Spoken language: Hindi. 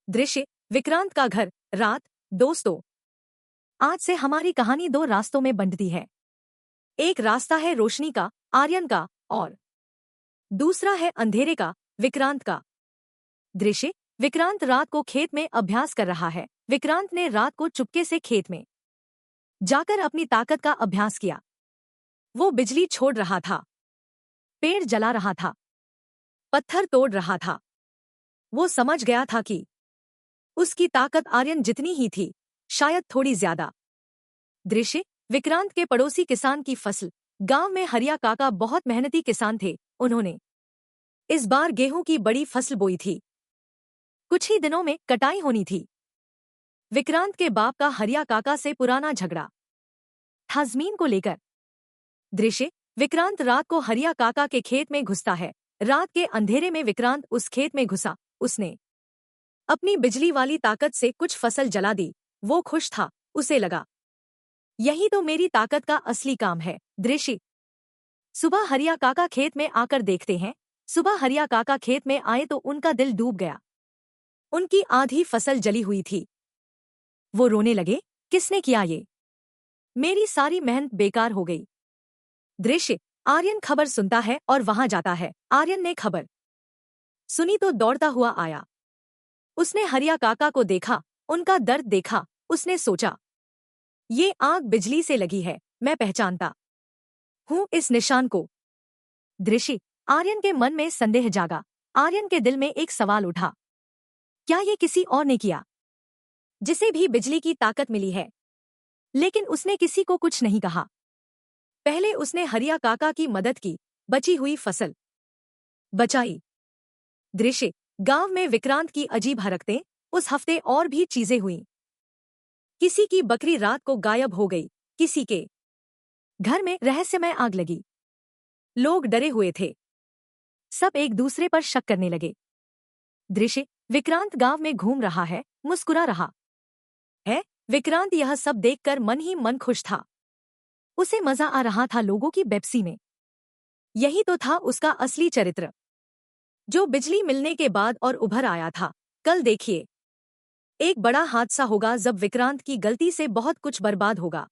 दृश्य विक्रांत का घर। रात। दोस्तों, आज से हमारी कहानी दो रास्तों में बंटती है। एक रास्ता है रोशनी का, आर्यन का, और दूसरा है अंधेरे का, विक्रांत का। दृश्य विक्रांत रात को खेत में अभ्यास कर रहा है। विक्रांत ने रात को चुपके से खेत में जाकर अपनी ताकत का अभ्यास किया। वो बिजली छोड़ रहा था, पेड़ जला रहा था, पत्थर तोड़ रहा था। वो समझ गया था कि उसकी ताकत आर्यन जितनी ही थी, शायद थोड़ी ज्यादा। दृश्य विक्रांत के पड़ोसी किसान की फसल। गांव में हरिया काका बहुत मेहनती किसान थे। उन्होंने इस बार गेहूं की बड़ी फसल बोई थी। कुछ ही दिनों में कटाई होनी थी। विक्रांत के बाप का हरिया काका से पुराना झगड़ा था जमीन को लेकर। दृश्य विक्रांत रात को हरिया काका के खेत में घुसता है। रात के अंधेरे में विक्रांत उस खेत में घुसा। उसने अपनी बिजली वाली ताकत से कुछ फसल जला दी। वो खुश था। उसे लगा, यही तो मेरी ताकत का असली काम है। दृश्य सुबह हरिया काका खेत में आकर देखते हैं। सुबह हरिया काका खेत में आए तो उनका दिल डूब गया। उनकी आधी फसल जली हुई थी। वो रोने लगे, किसने किया ये? मेरी सारी मेहनत बेकार हो गई। दृश्य आर्यन खबर सुनता है और वहां जाता है। आर्यन ने खबर सुनी तो दौड़ता हुआ आया। उसने हरिया काका को देखा, उनका दर्द देखा। उसने सोचा, ये आग बिजली से लगी है, मैं पहचानता हूं इस निशान को। दृश्य आर्यन के मन में संदेह जागा। आर्यन के दिल में एक सवाल उठा, क्या ये किसी और ने किया, जिसे भी बिजली की ताकत मिली है? लेकिन उसने किसी को कुछ नहीं कहा। पहले उसने हरिया काका की मदद की, बची हुई फसल बचाई। दृश्य गांव में विक्रांत की अजीब हरकतें। उस हफ्ते और भी चीजें हुईं। किसी की बकरी रात को गायब हो गई। किसी के घर में रहस्यमय आग लगी। लोग डरे हुए थे। सब एक दूसरे पर शक करने लगे। दृश्य विक्रांत गांव में घूम रहा है, मुस्कुरा रहा है। विक्रांत यह सब देखकर मन ही मन खुश था। उसे मजा आ रहा था लोगों की बेपसी में। यही तो था उसका असली चरित्र, जो बिजली मिलने के बाद और उभर आया था। कल देखिए, एक बड़ा हादसा होगा जब विक्रांत की गलती से बहुत कुछ बर्बाद होगा।